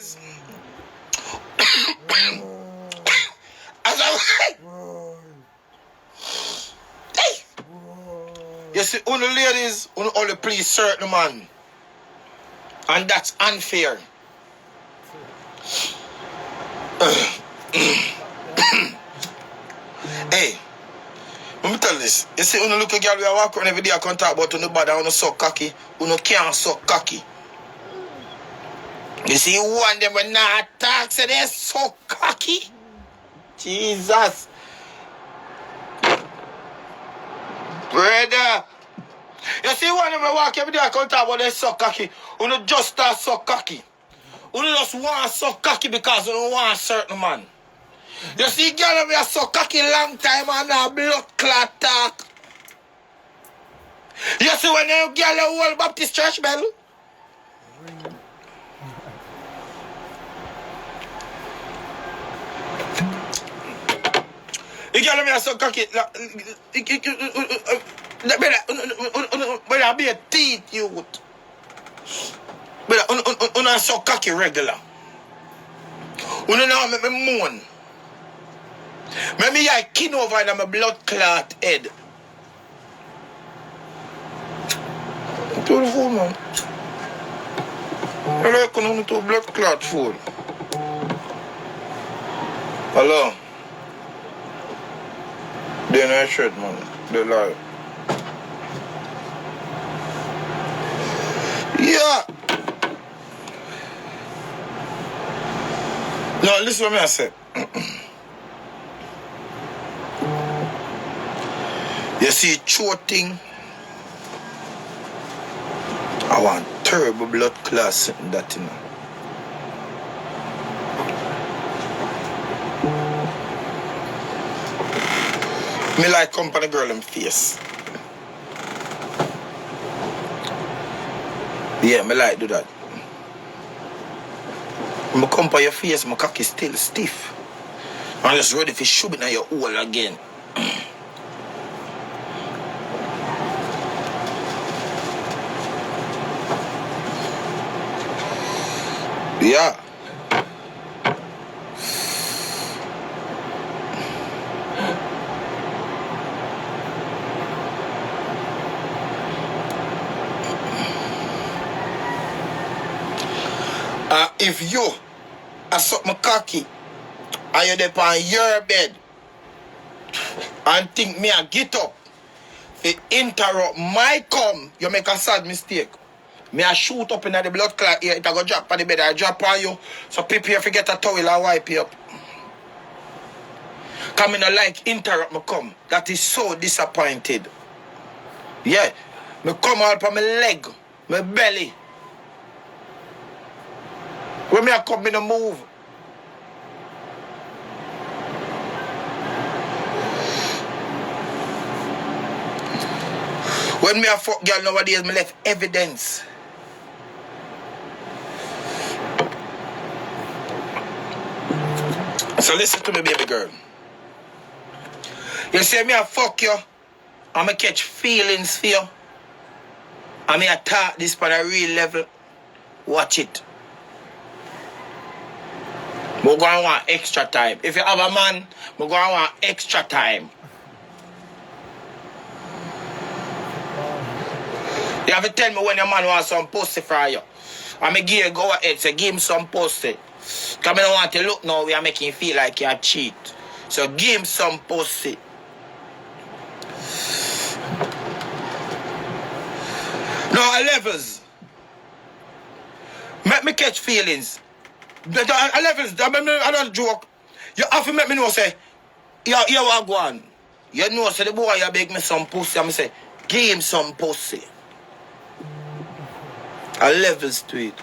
As I hey, you see, only ladies only please certain man, and that's unfair. Hey, let me tell you this. You see, when you look at a girl, we walk around every day, I can't talk about you bad, you so cocky, you can't so cocky. You see, one of them when not talk, say they're so cocky. Jesus. Brother. You see, one of them walk every day, I can't talk about they're so cocky. You just start so cocky. You just want so cocky because you don't want a certain man. You see, girl, we are so cocky long time and now blood clot talk. You see, when you girl, you hold Baptist church bell. You girl, we are so cocky. But I be a teeth, you would. But I'm so cocky regular. You know how I moan. Maybe I kin over in my blood clot head. To the phone, man. I like when to blood clot phone. Hello. They're not shirt, man. They're live. Yeah. No, listen to me I say. You see, thing. I want terrible blood clots in that, you know. Me like company girl in face. Yeah, me like do that. Me come by your face, my cocky still stiff. I'm just ready for shoving at your hole again. Yeah. If you are something cocky and you're there on your bed and think me I get up to interrupt my come, you make a sad mistake. Me I shoot up in the blood clot here, it I go drop on the bed, I drop on you, so people here forget a towel and wipe you up. Come in a like interrupt me come. That is so disappointed. Yeah. Me come out on my leg, my belly. When me I come in a move. When me a fuck girl nowadays, me left evidence. So listen to me, baby girl. You say me a fuck you, and me catch feelings for you. And me attack this on a real level. Watch it. Me go and want extra time. If you have a man, me go and want extra time. You have to tell me when your man wants some pussy for you. And me give you go ahead, say give him some pussy. Because I don't want to look now, we are making you feel like you cheat. So give him some pussy. Now, levels. Make me catch feelings. Levels, I don't joke. You have to make me know, say, you are going. You know, say the boy, you beg me some pussy. And I say, give him some pussy. Levels to it.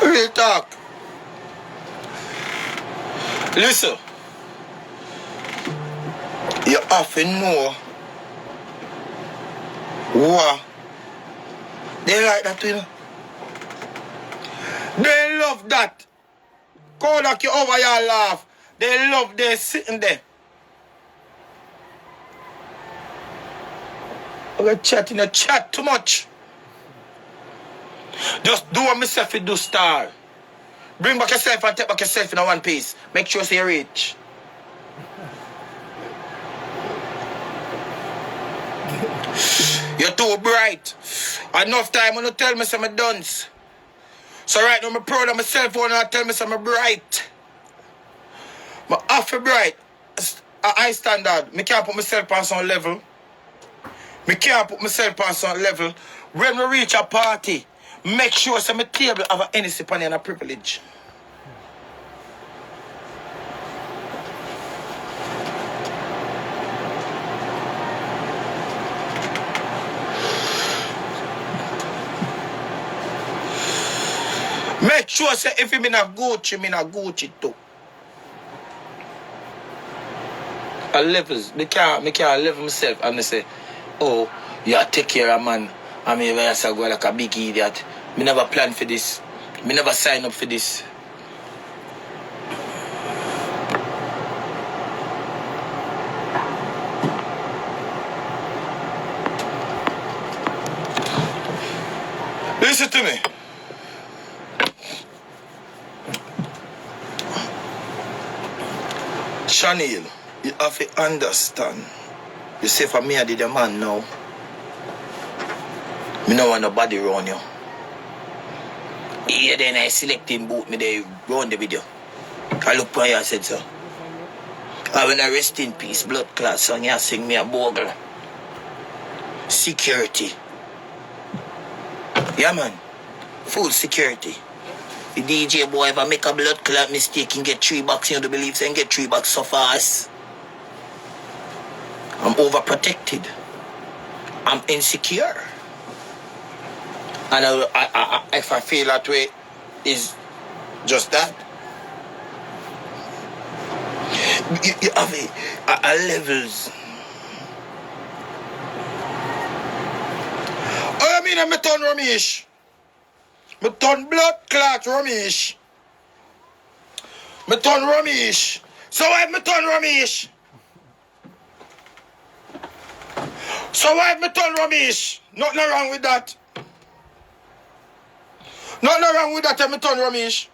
Real talk. Listen. You have to know what they like that, you know. They love that. Call like you over your laugh. They love they sitting there. I'm chatting, you chat too much. Just do what myself you do, star. Bring back yourself and take back yourself in a one piece. Make sure you're rich. You're too bright. Enough time when you tell me some dunce. So right now I'm proud of myself when I tell me some bright. I'm half bright. A high standard. I can't put myself on some level. I can't put myself on some level. When we reach a party, make sure some table have any sip and a privilege. Make sure say if you mean a Gucci too. A levels. Me can't level myself and I say, oh, yeah, take care of man. I mean, when I say go like a big idiot. Me never plan for this. Me never sign up for this. Listen to me. Chanel, you have to understand. You say for me, I did a man now. Me no want nobody around you. Yeah, then I select him boot me they run the video. I look for you, I said so. I when I rest in peace, blood clot song, you sing me a bogle. Security. Yeah man. Full security. The DJ boy ever make a blood clot mistake and get 3 bucks, you don't believe so and get 3 bucks so fast. I'm overprotected. I'm insecure. And if I feel that way, it's just that. You have a levels. Oh, I mean, I'm a ton ROMEICH. Me turn blood clot ROMEICH. Me turn ROMEICH. So why me turn ROMEICH? So why me turn ROMEICH? Nothing wrong with that. Nothing wrong with that, me turn ROMEICH.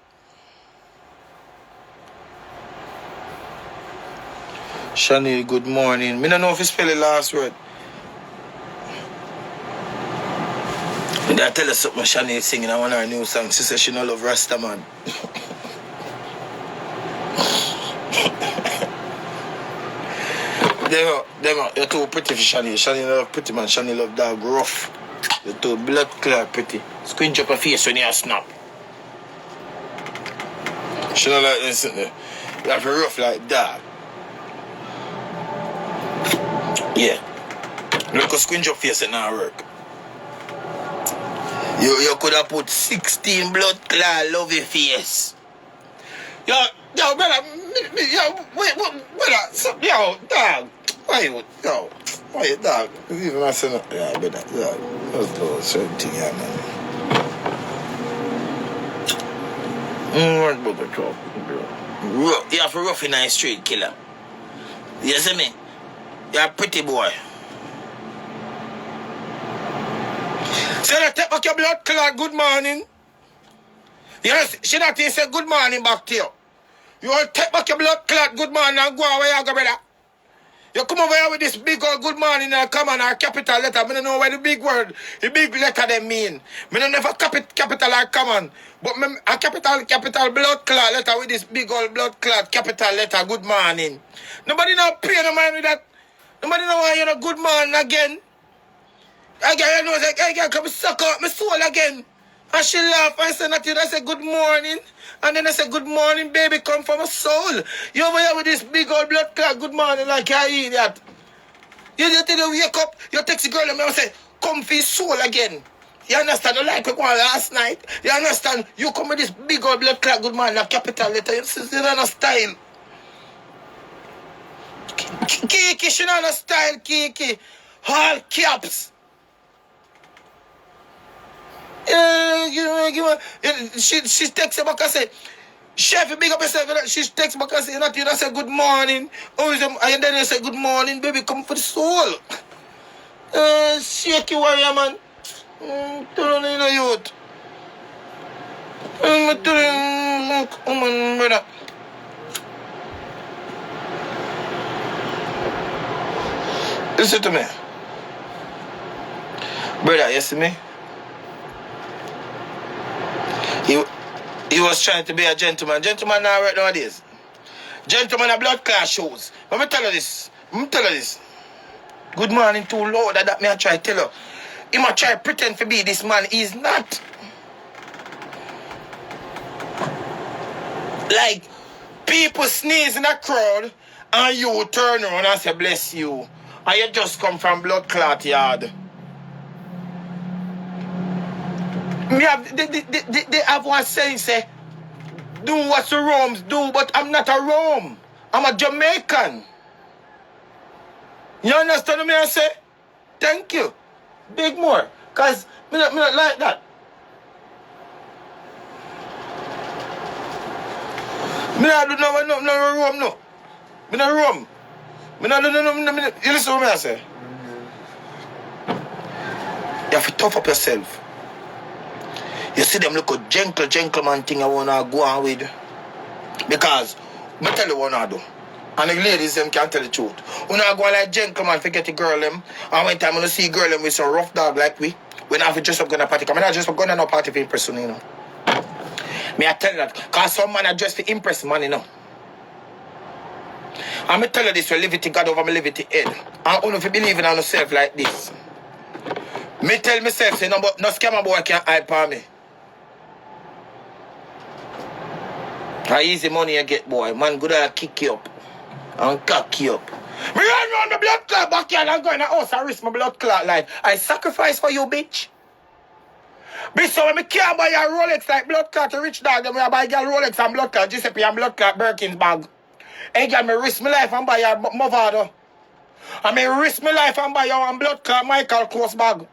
Shani, good morning. Me don't know if you spell the last word. I tell her something Shani is singing on one of her new songs. She says she don't love Rasta man. You're too pretty for Shani. Shani love pretty man. Shani love dog rough. You're too blood clear pretty. Squinch up her face when you snap. She don't like this. You have to rough like dog. Yeah. Look how squinch up face and not work. You could have put 16 blood clot love your face. Yo, brother, wait, yo, dog. Why you, dog? Even I say, yeah, brother, let's do a certain thing, yeah, man. What about the talk, bro? You have a rough in the street, killer. You see me? You're a pretty boy. So you take back your blood clot, good morning. You know, she not even say good morning back to you. You want to take back your blood clot, good morning, and go away, you go, brother. You come over here with this big old good morning and come on, our capital letter. I don't know what the big word, the big letter they mean. I don't never capital or come on. But a capital blood clot letter with this big old blood clot capital letter, good morning. Nobody now pay no mind with that. Nobody know why you're not good morning again. I get you know, like, I come suck out my soul again. And she laugh and say nothing. I say good morning. And then I say good morning, baby, come from my soul. You over here with this big old blood clot, good morning, like you idiot. You just wake up, you text the girl and I say, come for your soul again. You understand? You like we go on last night. You understand? You come with this big old blood clot, good morning, a capital letter. You don't know style. Kiki, she don't know style, Kiki. All caps. She texts me back and say, Chef, you big up yourself. She texts me back and say, you don't say good morning. And then you say good morning, baby, come for the soul. Shaky warrior, man. Turn on in a youth. I'm telling you, brother. Listen to me. Brother, you see me? He was trying to be a gentleman. Gentleman now right nowadays. Gentleman are blood class shoes. Let me tell you this. Good morning too loud that me I try to tell you. He might try to pretend to be this man. He's not. Like, people sneeze in a crowd and you turn around and say, bless you. And you just come from blood clot yard. Me have, they have one saying, say, do what the Rome's do, but I'm not a Rome. I'm a Jamaican. You understand what I say? Thank you. Big more. Because me not like that. Me not do no Rome, no. Me not Rome. Me not do no. You listen to what I say? You have to tough up yourself. You see them look a gentleman thing I wanna go on with. Because, I tell you what I do. And the ladies them can't tell the truth. When I go like gentleman forget the girl them, and when time when I see girl them with some rough dog like we not have to dress up going to party. Because I not dress up going to no party for impress, you know. Me I tell you that, because some man are dressed for impress man, you know. And I tell you this, you live it to God over me live it to head. And only if you believe in yourself like this. Me tell myself, say, no scammer boy can't hide for me. How easy money you get, boy. Man, good at kick you up. And cock you up. Me run round the blood clot backyard and go in the house and risk my blood clot life. I sacrifice for you, bitch. Bitch, so when me can't buy a Rolex like blood clot to rich dog, then I buy a girl Rolex and blood clot, Giuseppe and blood clot Birkin's bag. Hey, girl, me risk my life and buy a Movado. I may risk my life and buy your one blood clot Michael Kors bag.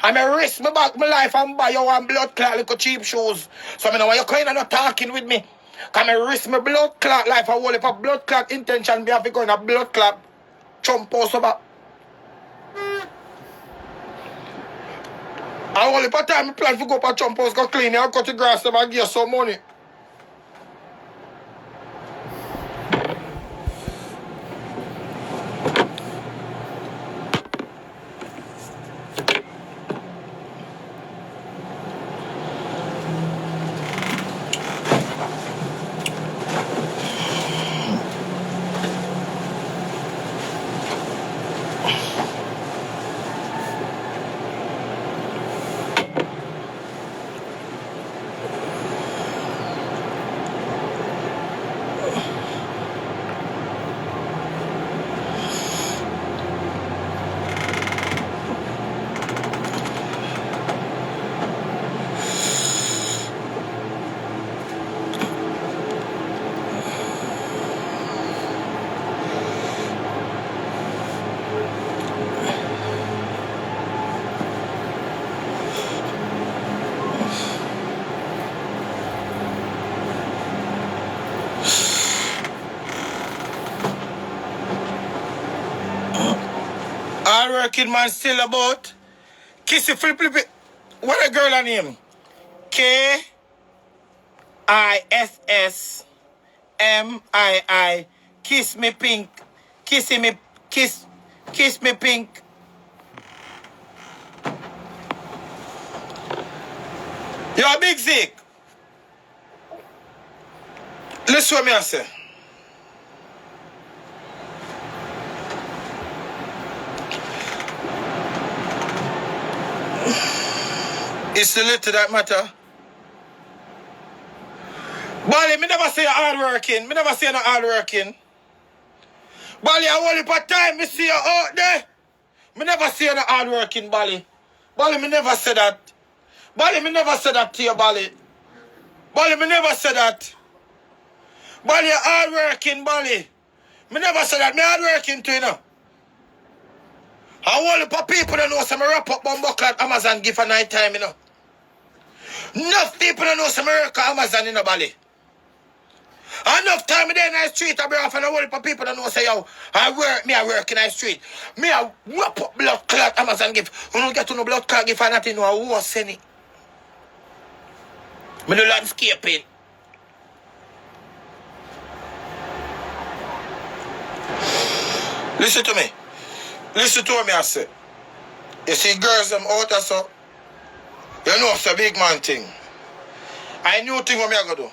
I may risk my life and buy your one blood clot little cheap shoes. So I know why you're kind of not talking with me. Can I risk my blood clot life and hold up a blood clot intention be have to go in a blood clot chump house over. I hold up a time I plan to go up a chump house, go clean it and cut the grass them and give you some money. All working man still about kissy flip. What a girl her name? KISSMII. Kiss me pink. Kiss me pink. You're a big Zeke. Listen what me I say. It's the little that matter. Bali, me never say you're hard working. Me never say you're not hard working. Bali, I only part time me see you out there. Me never say you're not hard working, Bali. Bali, me never say that. Bali, me never say that to you, Bali. Bali, me never say that. Bali, you're hard working, Bali. Me never say that. Me hard working too, you know. I only for people that know some wrap up bumbo clock Amazon give for night time, you know. Enough people that know some America Amazon in the Bali. Enough time in the street I be off and I only for people that know say yo, I work in the street. Me I wrap up blood clot Amazon give. You don't get to know blood clot give for nothing, no I won't send it. Me do landscaping. Listen to me. Listen to what me I say. You see girls them out or so. You know it's a big man thing. I knew thing what me I go do.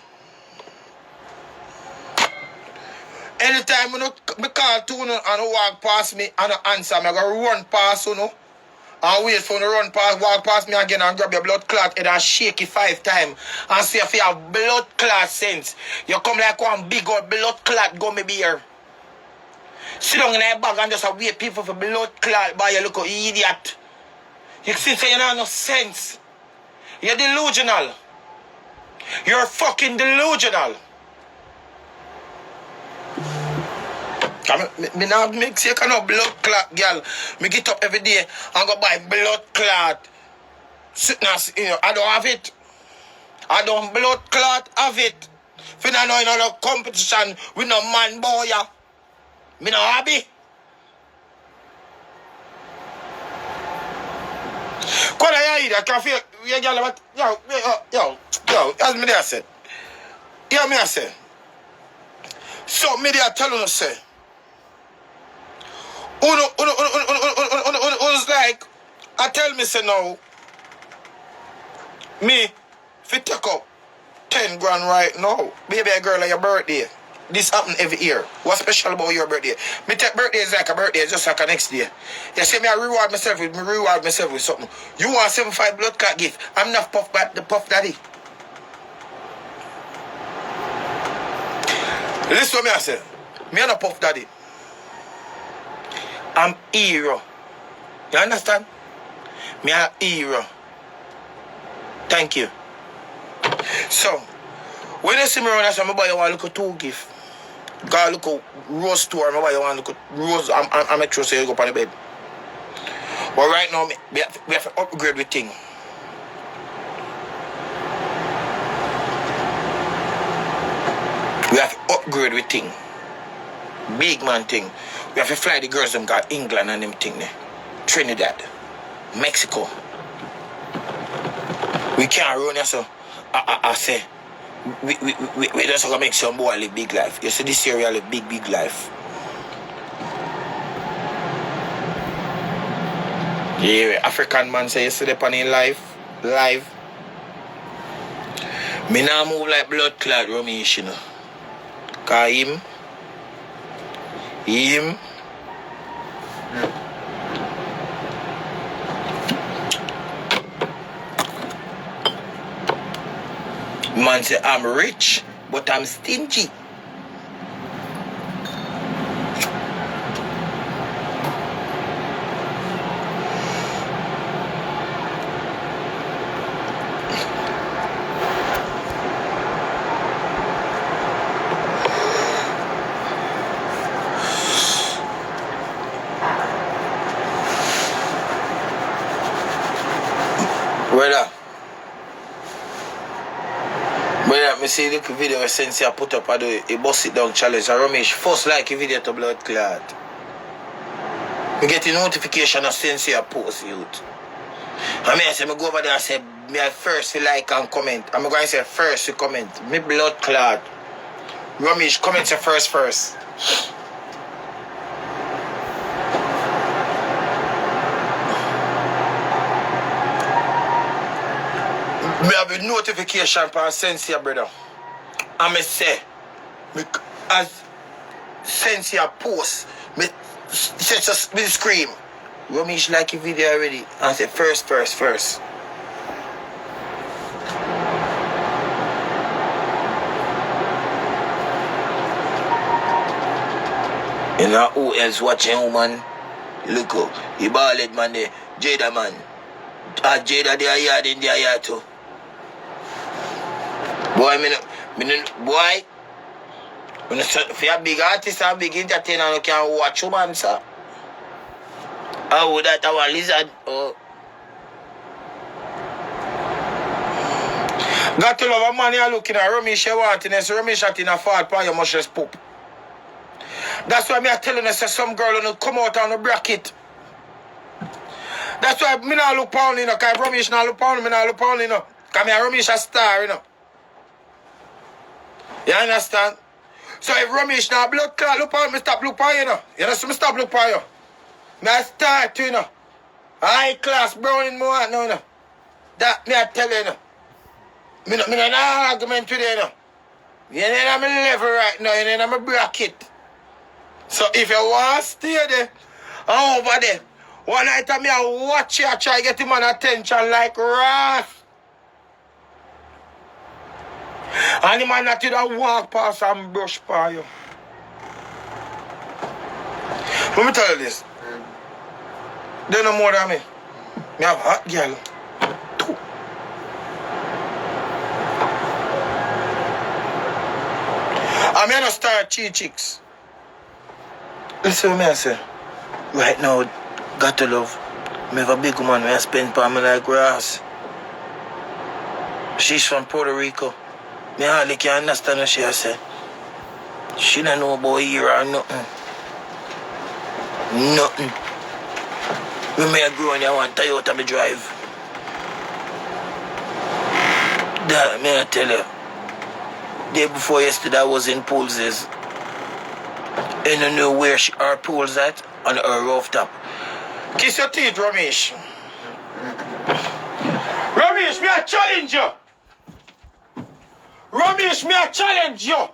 Anytime me call to you and you walk past me and you answer, I go run past you and wait for you to run past, walk past me again and grab your blood clot head and shake it 5 times and see if you have blood clot sense. You come like one big old blood clot gummy bear. Sit down in your bag and just wait people for blood clot by you look an idiot. You see so you don't have no sense. You're delusional. You're fucking delusional. Me not mix you no blood clot, girl. Me get up every day and go buy blood clot. You know, I don't have it. I don't blood clot have it. If you don't know in no competition with no man boy, yeah. Me no happy. What I hear that can feel you girl about yo, as me there say. Hear me I say. So me there tell you say. Uno's like, I tell me say now, me, if you take up 10 grand right now, baby a girl on your birthday, this happen every year. What's special about your birthday? Me take birthday is like a birthday, just like a next day. You see me I reward myself with something. You want 75 blood clot gift, I'm not puff daddy. Listen to me I say, me not puff daddy. I'm hero. You understand? Me a hero. Thank you. So, when you see me around, I say, I want to look at 2 gifts. Go look at rose store. I want to look at rose. I make sure you go on the bed. But right now, we have to upgrade the thing. We have to upgrade the thing. Big man thing. We have to fly the girls them got England and them thing there. Trinidad. Mexico. We can't run here so I say we just gonna make some boy live big life. You see this year we live big life. Yeah, African man say you see the pan in live. Me now move like blood clot ROMEICH, you know. Cause him man say I'm rich, but I'm stingy. Brother, me see the video since I put up I do a bust it down challenge. And ROMEICH first like a video to blood clot. Me get a notification of since I post youth. And me I say me go over there and say me I first like and comment. I'm going to say first to comment. Me blood clot. ROMEICH comment say first. Me have a notification for Sensia, brother. And me say, as Sensia post, me scream. ROMEICH like a video already. And say first. You know who else watching woman? Look up. The bald man there. Jada man. Jada they are yard in their yard too. Boy, boy, if you're a big artist or a big entertainer, you can watch you, man, sir. Oh, that our lizard. Oh. Got to love a man you're looking at ROMEICH you want, and ROMEICH at in a fault, but you must just poop. That's why I'm telling you, some girl will come out and bracket. That's why me not look pound, you know, because ROMEICH not look pound, me not look pound, you know. Because me a ROMEICH a star, you know. You understand? So if Romeich now blood clot, look on me, stop look for you know. You know, so me stop look for you. Me I start to, you know. High class browning me want now, you know. That me I tell you, you know. Me no argument today, you know. You know I'm level right now, you know I'm a bracket. So if you want to stay there, over there, one night I me I watch you, I try to get him on attention like Ross. And the man that did walk past and brush by you. Let me tell you this. They know more than me. Me have a hot girl. Two. I'm going to start 3 chicks. Listen to me, I say. Right now, got to love. I have a big woman where I spend for me like grass. She's from Puerto Rico. Me hardly can understand what she say. She don't know about here or nothing. Nothing. When me grow and I want Toyota me drive. That me I tell you. Day before yesterday I was in Pulses. And I know where our pool's at on her rooftop. Kiss your teeth, Romeich. Romeich, me I challenge you. Romeich, me I challenge you.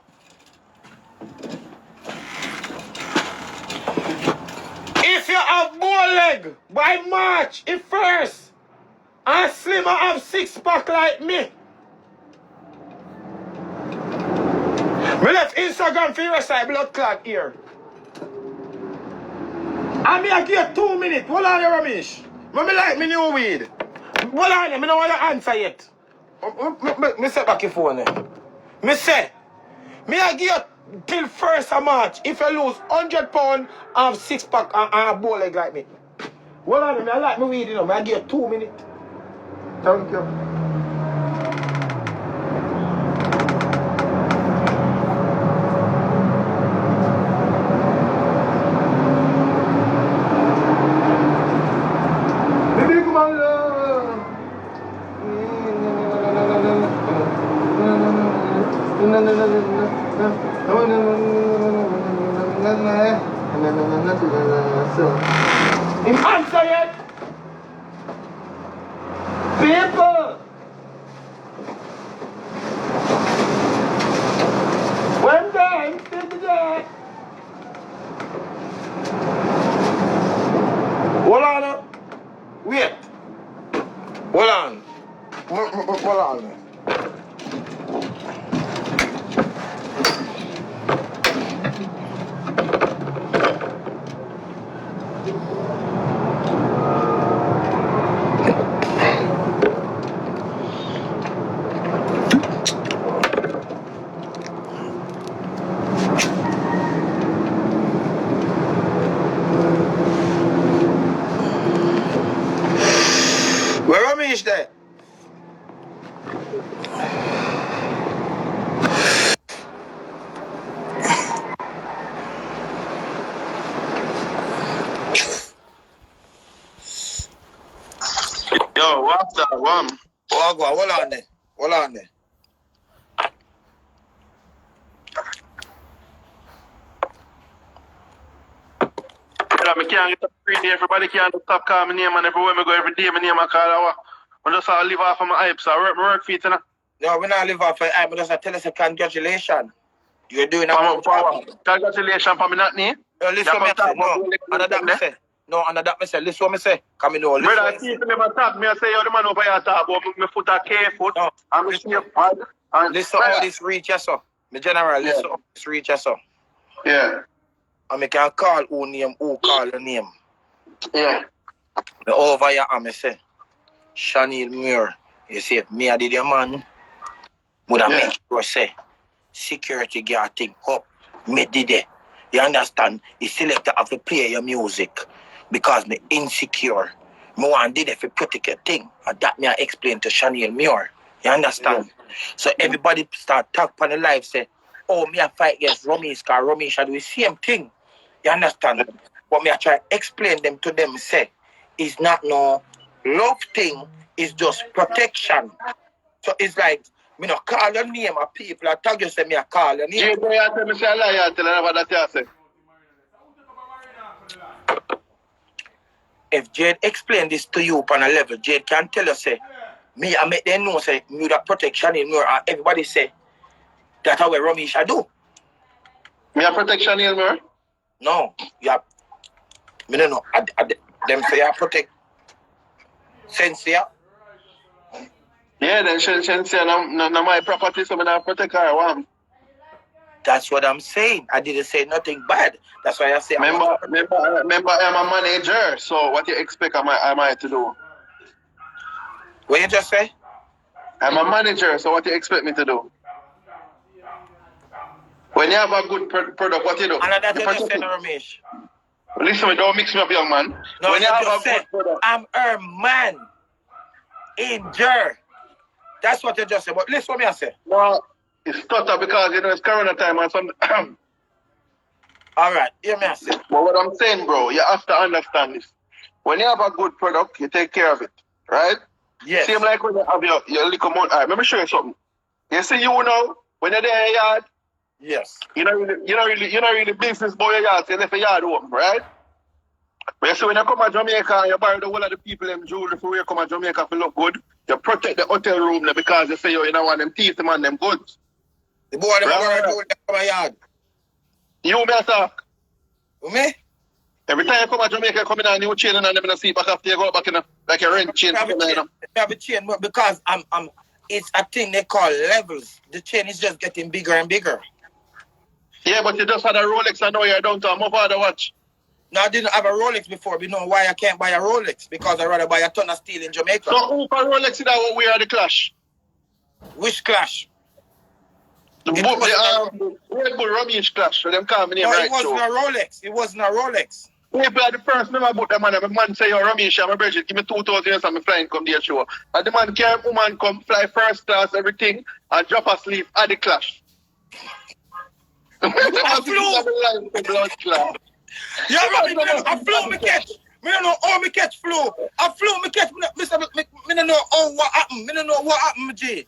If you have bow leg by March 1st and Slimmer have 6-pack like me left Instagram for your side blood clot here. And me I give you 2 minutes. Hold on, Romeich. Me like me new weed. Hold on, me don't want to answer yet. Me set back your phone. Me say, me I give you till 1st of March if you lose £100 and 6-pack and a bow leg like me. Hold on, me I like me weed, you know. Me I give you 2 minutes. Thank you. Baby, come on, him answer yet? People! When time, still there. Hold on. Wait. Hold on. Hold on. Where am I there? Yo, what's that one? Hold on there. Hold on there. I can't get up free day. Everybody can't stop calling my name, and everywhere I go every day, my name I call out. I just live off of my hype, so I work for it, you know. No, we not live off of hype, but just tell us a congratulations. You're doing a congratulations for me, not me. No, listen what me say. No, under that me say. No, under that me say. Listen what me say. Come in, no. Brother, I see you never talk. Me I say, yo, the man over here talk about my foot a K-foot. No. I'm just here. Listen how this reach, yes, sir. Me general, listen how this reach, yes, sir. Yeah. And me can call who call the name. Yeah. Me over here and me say, Chanel Muir, you see, me I did your man. Would I make sure say, security guard thing up. Me did it. You understand? The selector have to play your music because me insecure. Me want did it for protect your thing. And that me I explain to Chanel Muir. You understand? Yeah. So everybody start talk on the live say, oh, me I fight against Romeich because Romeich do the same thing. You understand? But me I try explain them to them say, it's not no love thing, it's just protection. So it's like Me not call your name, my people. I tell you, say me I call your name. You tell me say a lie, you tell her that you say. If Jade explain this to you on a level, Jade can tell you, say, me, I make them know, say, me the protection in me, and everybody say, that's how ROMEICH I do. Me a protection in me? No, you have, me don't know, them say I protect Sensia. Yeah, then she say, no my property, so me not protect her, one. That's what I'm saying. I didn't say nothing bad. That's why I say remember, I'm a manager, so what you expect am I to do? What you just say? I'm a manager, so what you expect me to do? When you have a good product, what you do? And that you just said, ROMEICH. Listen, don't mix me up, young man. No, when you have just a said, good product, I'm her man in Jer. That's what you just said. But listen what me I say. no, it's stutter because you know it's Corona time and some. All right, hear me I say. But what I'm saying, bro, you have to understand this. When you have a good product, you take care of it, right? Yes. Same like when you have your little money. All right, let me show you something. You see, you know, when you're there in your yard, Yes. you're not really business boy your yard, so you left a yard open, right? But you see, when you come to Jamaica and you buy the whole of the people them jewelry for you come to Jamaica to look good, you protect the hotel room there because you say you don't want them thief them and them goods. The boy them right? going to do my yard. You me talk. With me? Every time you come to Jamaica, you come in a new chain and them in a seat back after you go back in a, like a rent chain. I have a chain because it's a thing they call levels. The chain is just getting bigger and bigger. Yeah, but you just had a Rolex and now you're down to a more father watch. No, I didn't have a Rolex before. You know why I can't buy a Rolex? Because I'd rather buy a ton of steel in Jamaica. So who for Rolex is that what we are the clash? Which clash? The Red Bull ROMEICH clash. So them call me name right. It wasn't a Rolex. It wasn't a Rolex. People are the first member about them and the man say, yo, ROMEICH, I'm a virgin, give me 2,000 years and I'm flying come to your show. And the man carry woman come fly first class, everything, and drop asleep at the clash. I flew. Yeah, I flew me catch. Me don't know how me catch flew. I flew me catch. Me don't know how what happened. Me don't know what happened, G.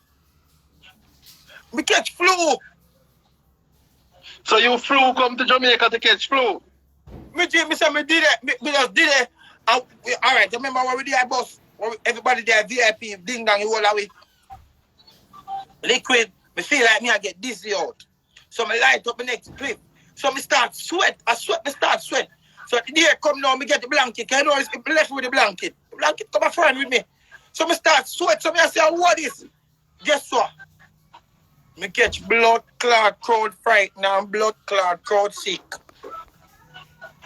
Me catch flew. So you flew come to Jamaica to catch flu? Me say me did it. Me just did it. All right, remember what we did at bus? Everybody there VIP, ding dong, you all away. Liquid. Me feel like me I get dizzy out. So me light up the next clip. So me start sweat. Me start sweat. So the day come now, me get the blanket. Can you know it's left with the blanket. The blanket come a friend with me. So me start sweat. So me I say, what is? Guess what? Me catch blood clot crowd fright now, blood clot crowd sick.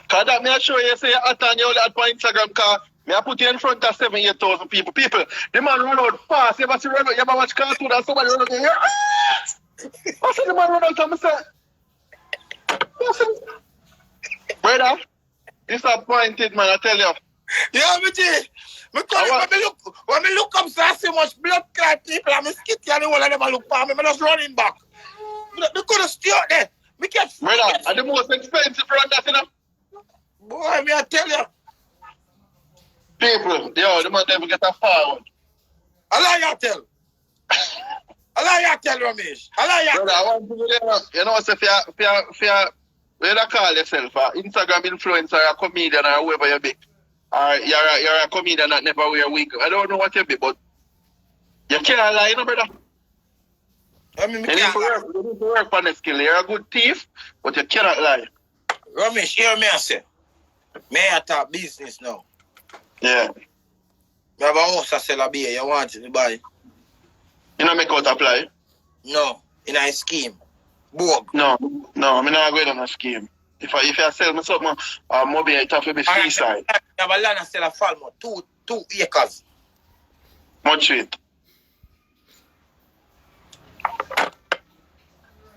Cause that me I show you say you hot and you only hot on Instagram car. Me I put you in front of 7,000-8,000 people. People, the man run out fast. You ever see run out? You ever watch cartoon and somebody run out there? I see the man run out and I say, brother, disappointed man, I tell you. Yeah, me G. When me look up, so I see much blood clot people and me skitty and the whole of them look for me. Me just running back. Me could have stayed there. Me catch. Brother, and the most expensive run that, you know? Boy, me I tell you. People, yo, the man never get a forward. Allah you tell. Allah you tell, ROMEICH. Allah you brother, I want to you know, say if you what you call yourself, Instagram influencer, a comedian, or whoever you be. Or you're a comedian that never wear wig. I don't know what you be, but you can't lie, you know, brother. I mean, you need to work on the skill. You're a good thief, but you cannot lie. ROMEICH, hear me I say. May I talk business now? Yeah. You have a house I sell a beer, you want it to buy? You know make out apply? No, in a scheme. Borg. No, I'm not going on a scheme. If I sell me something, maybe it have to be seaside. You have a land and sell a farm, 2 acres. Much feet?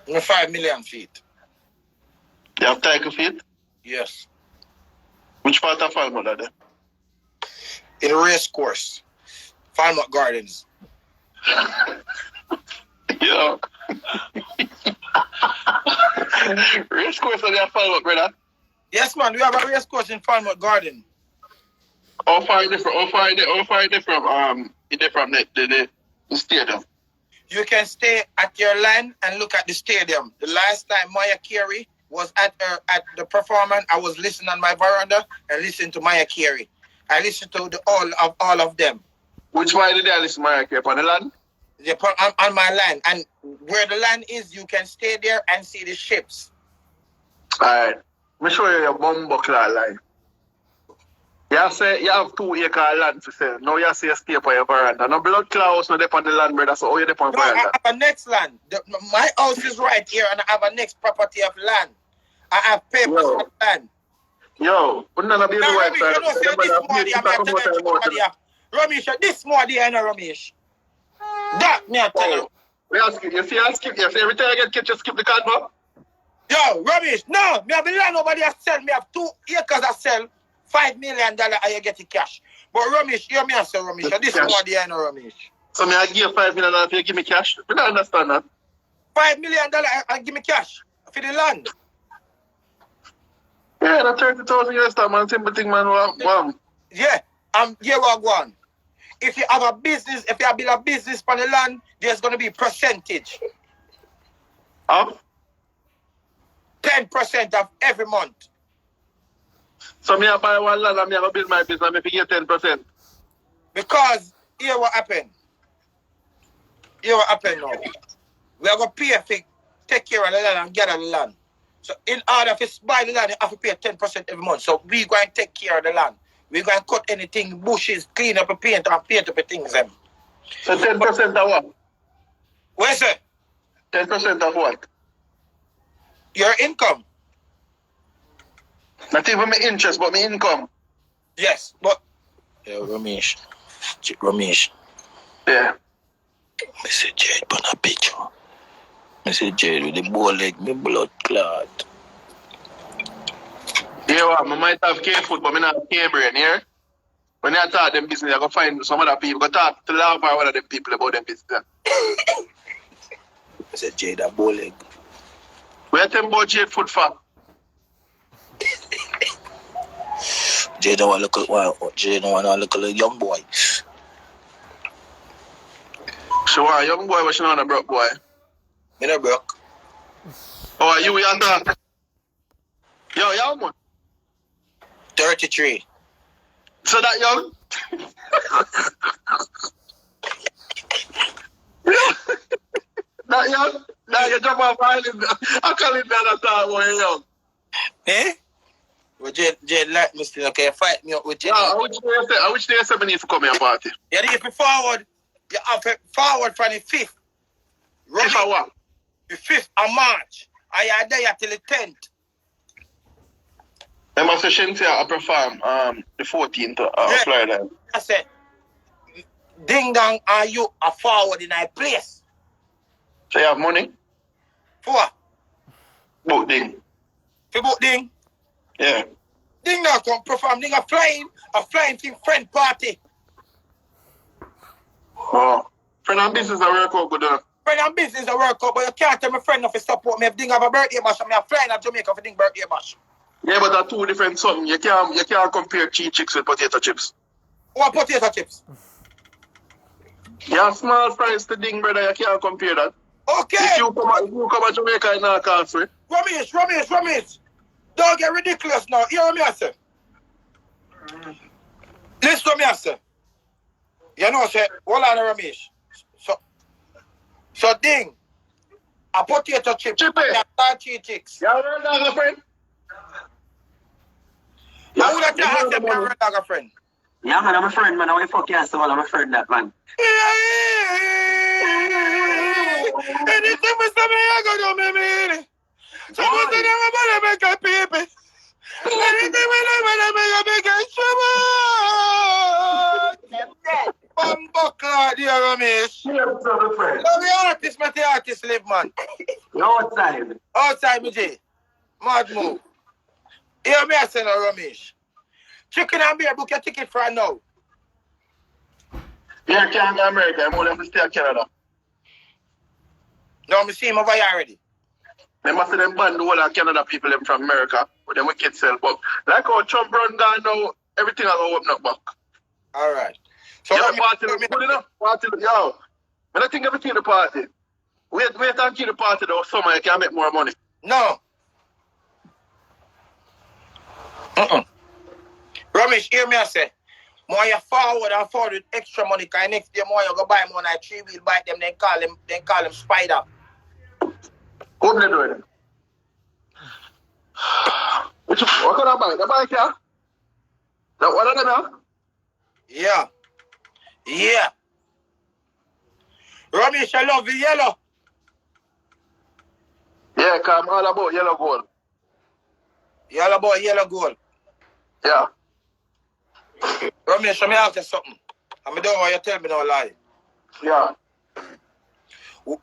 5 million feet. You have tiger feet? Yes. Which part of Falmouth are there? In a race course. Falmouth Gardens. Yeah. Race course are there Falmouth, brother? Yes, man. We have a race course in Falmouth Garden. How far is it from the stadium? You can stay at your land and look at the stadium. The last time Maya Carey was at the performance, I was listening on my veranda and listening to Maya Carey. I listened to all of them. Which way did I listen to Maya Carey? On the land? They put on my land. And where the land is, you can stay there and see the ships. Alright. Let me show you your bumbo clad line. You say you have 2 acre land to sell. Now you say you stay upon your veranda. No blood clouds, no depend on the land, brother. So how you depend on veranda? I have a next land. My house is right here and I have a next property of land. I have papers of land. Yo, we're not be the Ramesh, you know, say this morning, I'm not telling you. Ramesh, this morning, I know, Ramesh. That me I tell you. We ask you, you see every time I get catch, you skip the card, bro? Yo, Ramesh, no, me have the land over there sell. Me have 2 acres I sell. $5 million and you get the cash. But Ramesh, hear me answer, Ramesh. This morning, I know, Ramesh. So me I give you $5 million if you give me cash? I don't understand that. $5 million and give me cash for the land. Yeah, that's 30,000 US man. Simple thing, man. Wow. Yeah, here we go on. If you have a business, if you build a business on the land, there's going to be percentage. Of? 10% of every month. So me I buy one land and me I build my business and me get 10%. Because here what happened. Here what happened now. We are going to pay for take care of the land and gather the land. So in order to buy the land, you have to pay 10% every month. So we're going to take care of the land. We're going to cut anything, bushes, clean up a paint and paint up the things. Them. So 10% of what? Where's it? 10% of what? Your income. Not even my interest, but my income. Yes, but... Yeah, Ramesh. Yeah. I say Jade put a picture. I say Jade with the bow leg, me blood clot. Yeah, well, I might have K-foot, but I not have K-brain, yeah? When I talk them business, I go find some other people. Go talk to laugh by one of them people about them business. I say Jade a bow leg. Where them about Jade foot for? Jade don't want to look like young boy. She want a young boy, but she not a broke boy. Me not broke. Oh, you talk? Yo, young man. 33. So that young? That young? Now you jump off island. I call it that time when you're young. Eh? Well, Jade like me still, okay? Fight me up with Jade. I wish they said me need to come here party. You need to forward. You have to forward from the 5th. If I what? The 5th of March. I are there till the 10th. I must say Shentia I perform the 14th of Florida. I said, ding dong, are you a forward in a place? So you have money? For what? Book ding. For book ding? Yeah. Ding dong come perform. Ding a flying thing friend party. Oh. Friend and business I work out good enough. Friend and business I work out, but you can't tell my friend if you support me. If ding have a birthday bash, I'm flying to Jamaica for ding birthday bash. Yeah, but that's 2 different something. You can't compare cheese chicks with potato chips. What potato chips? You have small fries to ding, brother. You can't compare that. Okay. If you come to Jamaica, you not can't free. Ramesh. Don't get ridiculous now. Hear me, I say. Listen to me, I say. You know, say, hold on, Ramesh. So ding. A potato chip. Chip it. And cheese chicks. You heard that, friend? I would have asked them to like a friend. Yeah, man, I'm a friend, man. I want to fuck you, so I'm a friend, that man. Anything with somebody I go do, me. Someone said I'm about to make a baby. Anything with them, I'm make a trouble. Bumbo Claude, dear Ramesh. Yeah, what's up, friend? So the artist live, man. You're outside. Outside, me, J. Mad move. Hear me, I say no, Ramesh. Chicken and beer, book your ticket for now. Yeah, I can't go to America. I'm only have to stay in Canada. No, me see him over here already. They must have them banned the whole of Canada people them from America with them wicked self. But like how Trump run down now, everything will open up back. All right. So Yeah, party good enough. Party, yo. I don't think everything the party. Wait until the party though, summer you can make more money. No. Romeich, hear me I say. More you forward and forward with extra money, cause next day more you go buy more like 3-wheel bike them, then call them Spider. What they doing? What kind of bike? The bike here? That one of them here? Yeah. Romeich, I love the yellow. Yeah, cause I'm all about yellow gold. Yellow boy, yellow gold. Yeah. Romeich, let me ask you something. I don't want you to tell me no lie. Yeah.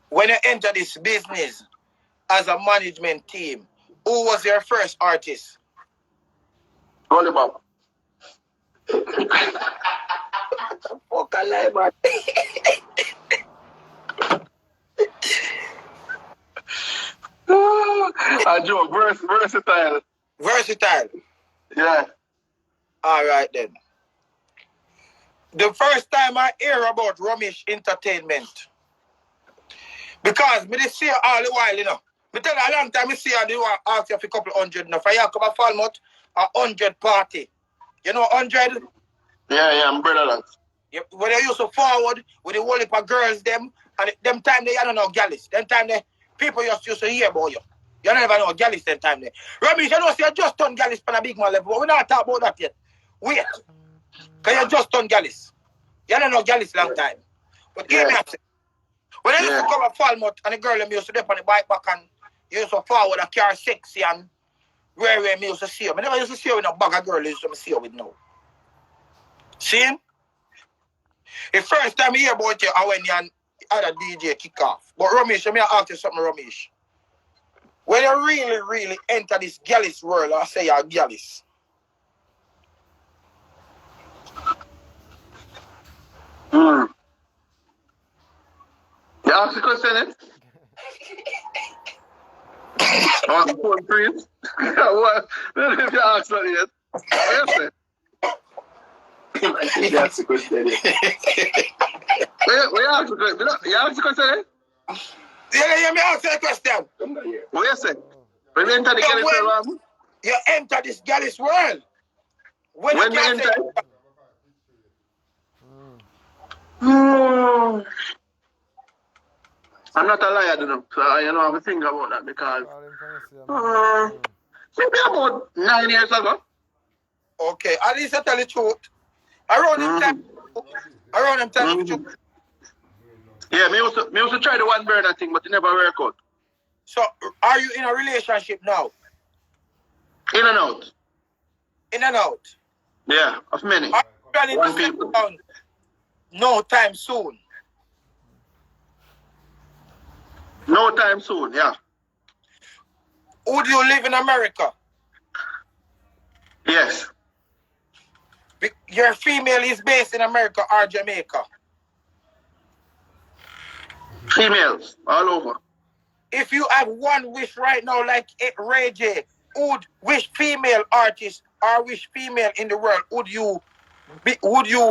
When you enter this business as a management team, who was your first artist? Gully Bob. Fuck a lie, man. I joke, versatile. Versatile. Yeah. All right then. The first time I hear about Romeich Entertainment, because me see you all the while, you know. Me tell you a long time, I see you, they ask you for a couple hundred. Now, for you come a Falmouth, 100 party. You know 100? Yeah, I'm brother that. When they used to forward with the whole heap of girls, them, and them time they don't know gallis. Them time they people used to hear about you. You don't even know gallis them time there. Romeich, you know, say you just done gallis on a big man level, but we're not talking about that yet. Wait. Because you just done gallis. You don't know gallis long time. But give me a second. When I used to come a Falmouth and the girl them used to dip on the bike back and you used to forward a car sexy and rare me used to see her. I never used to see her with a bag of girl, used to see her with now. See him? The first time I hear about you, I when you and other DJ kick off. But Romeich, let me ask you something, Romeich. When you really enter this gallis world, I say you're gallis. You ask the question, eh? On the phone, please. What? If you ask that yet. What you say? That's a question. What you ask the question? You ask the question, eh? Yeah, me ask you a question. What you say? When you enter the gallis world, you enter this gallis world. When you enter I'm not a liar, you know, so you know I have to think about that because maybe about 9 years ago. Okay, at least I tell the truth. Around them time. Yeah, me also try the one burner thing, but it never work out. So, are you in a relationship now? In and out. In and out? Yeah, of many. Are you planning to settle down no time soon? No time soon, yeah. Would you live in America? Yes. Your female is based in America or Jamaica? Females, all over. If you have one wish right now, like Ray J, which female artist or which female in the world would you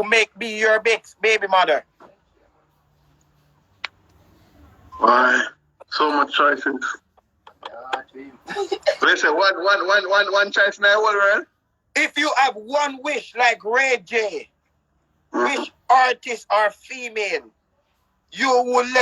make be your baby mother? Why? So much choices. Listen, one choice in the whole world. If you have one wish like Ray J, which artist or female you would let